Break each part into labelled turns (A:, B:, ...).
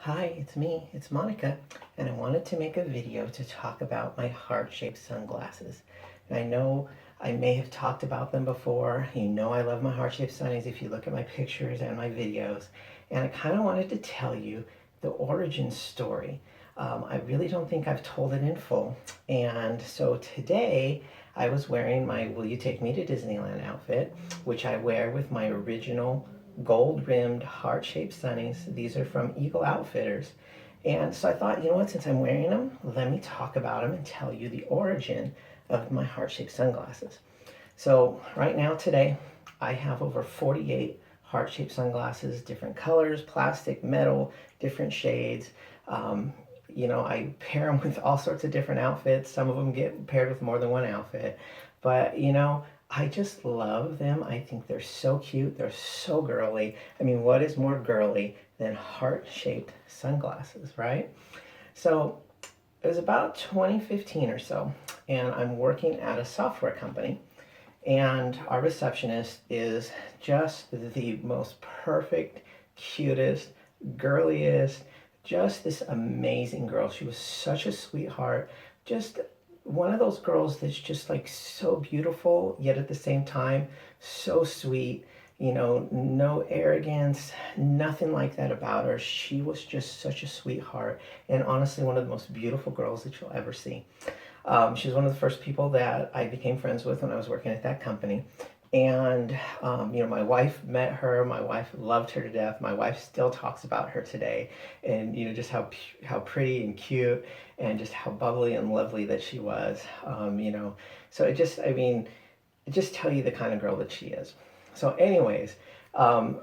A: Hi, it's me, it's Monica, and I wanted to make a video to talk about my heart-shaped sunglasses. And I know I may have talked about them before. You know I love my heart-shaped sunnies if you look at my pictures and my videos. And I kind of wanted to tell you the origin story. I really don't think I've told it in full. And so today I was wearing my Will You Take Me to Disneyland outfit, which I wear with my original gold rimmed heart shaped sunnies. These are from Eagle Outfitters. And so I thought, you know what, since I'm wearing them, let me talk about them and tell you the origin of my heart shaped sunglasses. So, right now, today, I have over 48 heart shaped sunglasses, different colors, plastic, metal, different shades. Um, I pair them with all sorts of different outfits. Some of them get paired with more than one outfit. But, I just love them. I think they're so cute. They're so girly. I mean, what is more girly than heart-shaped sunglasses, right? So it was about 2015 or so, and I'm working at a software company, and our receptionist is just the most perfect, cutest, girliest, just this amazing girl. She was such a sweetheart, just one of those girls that's just like so beautiful, yet at the same time so sweet. No arrogance, nothing like that about her. She was just such a sweetheart, and honestly, one of the most beautiful girls that you'll ever see. She was one of the first people that I became friends with when I was working at that company. And, my wife met her. My wife loved her to death. My wife still talks about her today. And, just how pretty and cute and just how bubbly and lovely that she was. So it just tell you the kind of girl that she is. So anyways, I'm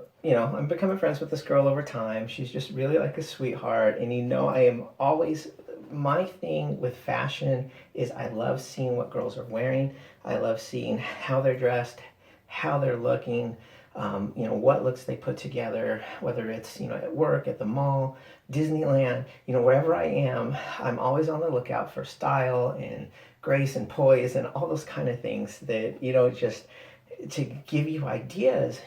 A: becoming friends with this girl over time. She's just really like a sweetheart. And I am always, my thing with fashion is I love seeing what girls are wearing. I love seeing how they're dressed, how they're looking, what looks they put together, whether it's, at work, at the mall, Disneyland, wherever I am, I'm always on the lookout for style and grace and poise and all those kind of things that, just to give you ideas.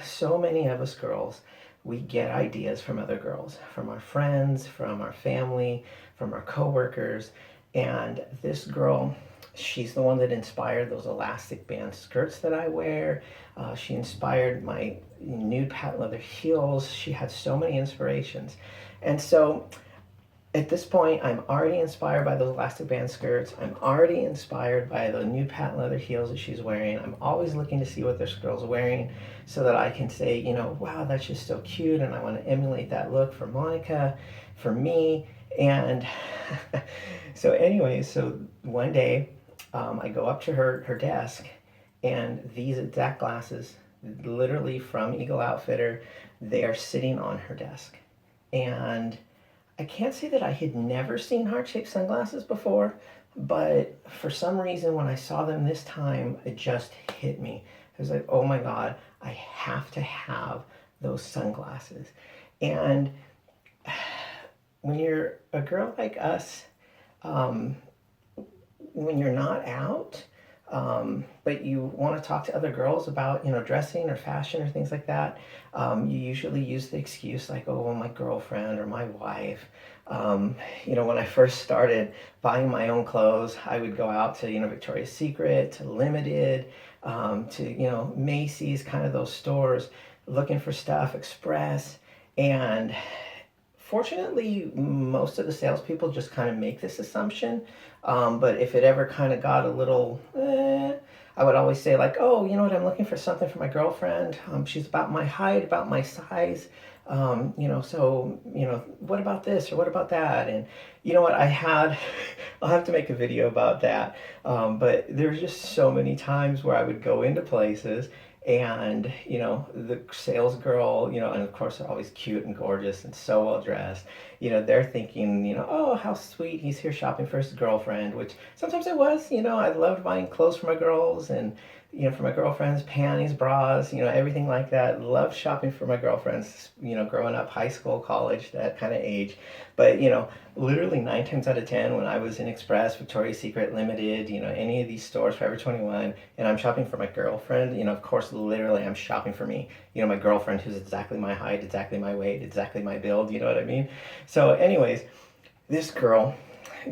A: So many of us girls, we get ideas from other girls, from our friends, from our family, from our coworkers. And this girl, she's the one that inspired those elastic band skirts that I wear. She inspired my nude patent leather heels. She had so many inspirations. And so at this point, I'm already inspired by those elastic band skirts. I'm already inspired by the new patent leather heels that she's wearing. I'm always looking to see what this girl's wearing so that I can say, wow, that's just so cute. And I want to emulate that look for Monica, for me. And so one day I go up to her desk, and these exact glasses, literally from Eagle Outfitter, they are sitting on her desk. And I can't say that I had never seen heart-shaped sunglasses before, but for some reason when I saw them this time, it just hit me. I was like, oh my God, I have to have those sunglasses. And when you're a girl like us, um, when you're not out, but you want to talk to other girls about, dressing or fashion or things like that, you usually use the excuse like, oh, well, my girlfriend or my wife. When I first started buying my own clothes, I would go out to, Victoria's Secret, to Limited, to, Macy's, kind of those stores, looking for stuff, Express. And fortunately, most of the salespeople just kind of make this assumption. But if it ever kind of got a little, I would always say like, oh, you know what, I'm looking for something for my girlfriend. She's about my height, about my size. What about this or what about that? And you know what, I'll have to make a video about that. But there's just so many times where I would go into places and the sales girl, and of course they're always cute and gorgeous and so well dressed, they're thinking, oh, how sweet, he's here shopping for his girlfriend, which sometimes it was. I loved buying clothes for my girls, and for my girlfriends, panties, bras, everything like that. Love shopping for my girlfriends, growing up, high school, college, that kind of age. But, literally 9 times out of 10, when I was in Express, Victoria's Secret, Limited, any of these stores, Forever 21, and I'm shopping for my girlfriend, of course, literally I'm shopping for me. My girlfriend who's exactly my height, exactly my weight, exactly my build, you know what I mean? So anyways, this girl,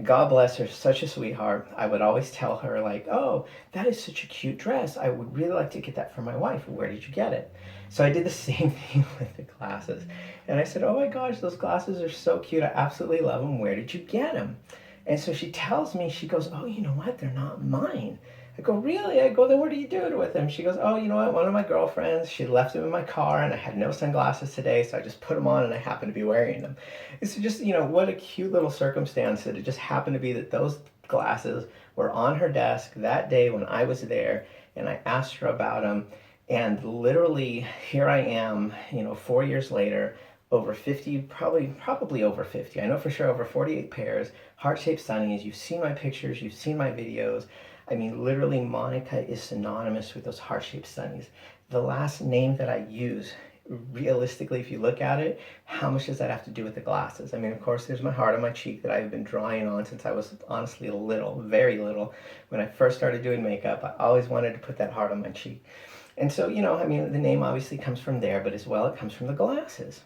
A: God bless her, such a sweetheart. I would always tell her, like, oh, that is such a cute dress. I would really like to get that for my wife. Where did you get it? So I did the same thing with the glasses. And I said, oh my gosh, those glasses are so cute. I absolutely love them. Where did you get them? And so she tells me, she goes, oh, you know what? They're not mine. I go, really? I go, then what do you do with them? She goes, oh, you know what? One of my girlfriends, she left them in my car and I had no sunglasses today, so I just put them on and I happened to be wearing them. It's just, what a cute little circumstance that it just happened to be that those glasses were on her desk that day when I was there and I asked her about them. And literally, here I am, 4 years later, over 50, probably over 50. I know for sure over 48 pairs, heart-shaped sunnies. You've seen my pictures, you've seen my videos. I mean, literally, Monica is synonymous with those heart-shaped sunnies. The last name that I use, realistically, if you look at it, how much does that have to do with the glasses? I mean, of course, there's my heart on my cheek that I've been drawing on since I was honestly little, very little. When I first started doing makeup, I always wanted to put that heart on my cheek. And so, I mean, the name obviously comes from there, but as well, it comes from the glasses.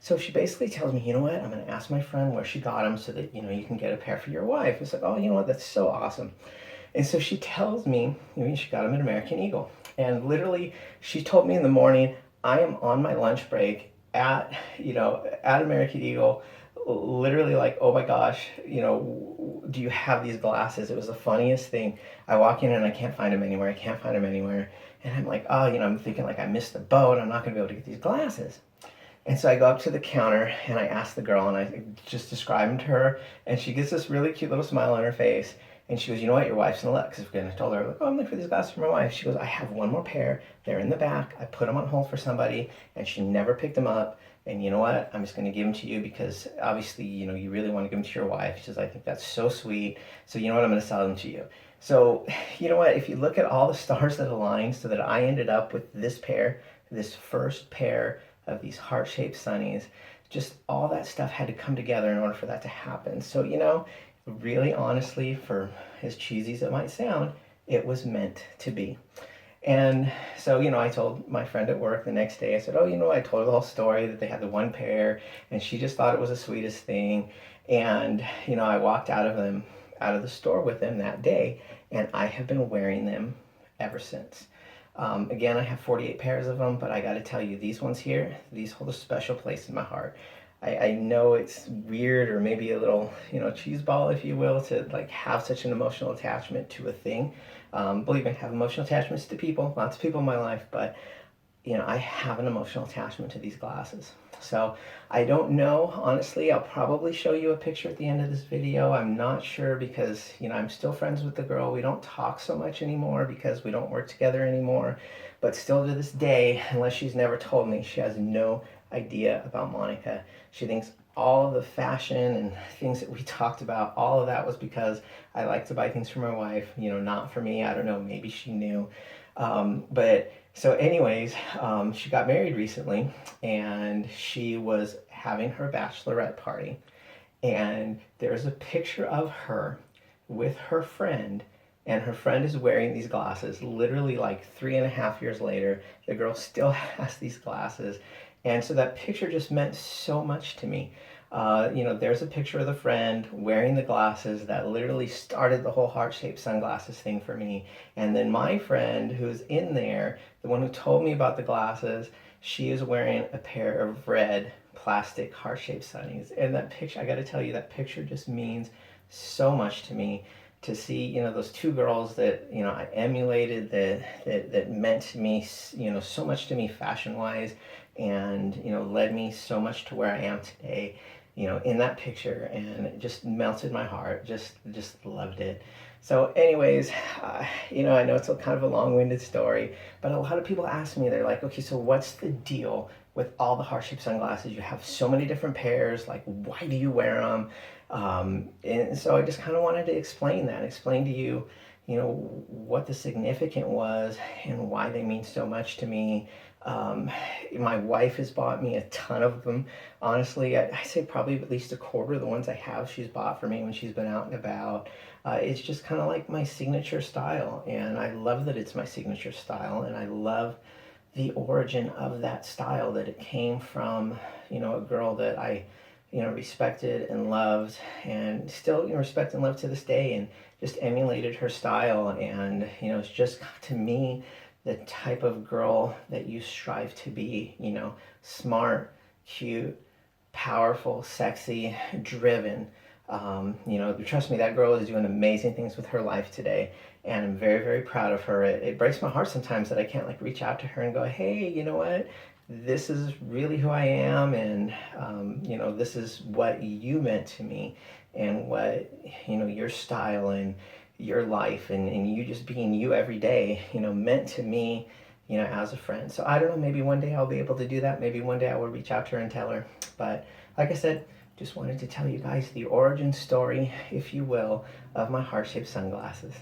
A: So she basically tells me, you know what, I'm going to ask my friend where she got them so that, you can get a pair for your wife. It's like, oh, you know what, that's so awesome. And so she tells me, she got them at American Eagle. And literally, she told me in the morning, I am on my lunch break at American Eagle, literally like, oh my gosh, do you have these glasses? It was the funniest thing. I walk in and I can't find them anywhere. I can't find them anywhere. And I'm like, oh, I'm thinking like I missed the boat. I'm not going to be able to get these glasses. And so I go up to the counter and I ask the girl and I just describe them to her. And she gets this really cute little smile on her face. And she goes, you know what, your wife's gonna look. Because I told her, like, oh, I'm looking for these glasses for my wife. She goes, I have one more pair. They're in the back. I put them on hold for somebody, and she never picked them up. And you know what? I'm just gonna give them to you because obviously, you really want to give them to your wife. She says, I think that's so sweet. So you know what? I'm gonna sell them to you. So you know what? If you look at all the stars that aligned, so that I ended up with this pair, this first pair of these heart-shaped sunnies, just all that stuff had to come together in order for that to happen. So really honestly, for as cheesy as it might sound, it was meant to be. And so, I told my friend at work the next day, I said, oh, I told her the whole story that they had the one pair and she just thought it was the sweetest thing. And, I walked out of the store with them that day and I have been wearing them ever since. Again, I have 48 pairs of them, but I got to tell you, these ones here, these hold a special place in my heart. I know it's weird or maybe a little, cheese ball, if you will, to like have such an emotional attachment to a thing. Believe me, I have emotional attachments to people, lots of people in my life, but I have an emotional attachment to these glasses. So I don't know, honestly, I'll probably show you a picture at the end of this video. I'm not sure because, I'm still friends with the girl. We don't talk so much anymore because we don't work together anymore. But still to this day, unless she's never told me, she has no idea about Monica. She thinks all of the fashion and things that we talked about, all of that was because I like to buy things for my wife, not for me. I don't know, maybe she knew. But so anyways, she got married recently and she was having her bachelorette party. And there's a picture of her with her friend, and her friend is wearing these glasses. Literally like 3.5 years later, the girl still has these glasses. And so that picture just meant so much to me. There's a picture of the friend wearing the glasses that literally started the whole heart-shaped sunglasses thing for me. And then my friend who's in there, the one who told me about the glasses, she is wearing a pair of red plastic heart-shaped sunnies. And that picture, I got to tell you, that picture just means so much to me. To see, those two girls that, I emulated, that meant to me, so much to me fashion-wise, and, led me so much to where I am today, in that picture, and it just melted my heart, just loved it. So anyways, I know it's kind of a long-winded story, but a lot of people ask me, they're like, okay, so what's the deal with all the heart-shaped sunglasses? You have so many different pairs, like why do you wear them? And so I just kind of wanted to explain to you, what the significant was and why they mean so much to me. Um, my wife has bought me a ton of them. Honestly, I say probably at least a quarter of the ones I have she's bought for me when she's been out and about. It's just kind of like my signature style, and I love that it's my signature style, and I love the origin of that style, that it came from, a girl that I, respected and loved, and still, respect and love to this day, and just emulated her style. And, it's just, to me, the type of girl that you strive to be, smart, cute, powerful, sexy, driven. Trust me, that girl is doing amazing things with her life today, and I'm very, very proud of her. It breaks my heart sometimes that I can't like reach out to her and go, hey, you know what? This is really who I am, and this is what you meant to me, and what your style and your life, and you just being you every day, meant to me, as a friend. So I don't know, maybe one day I'll be able to do that. Maybe one day I will reach out to her and tell her. But like I said, just wanted to tell you guys the origin story, if you will, of my heart-shaped sunglasses.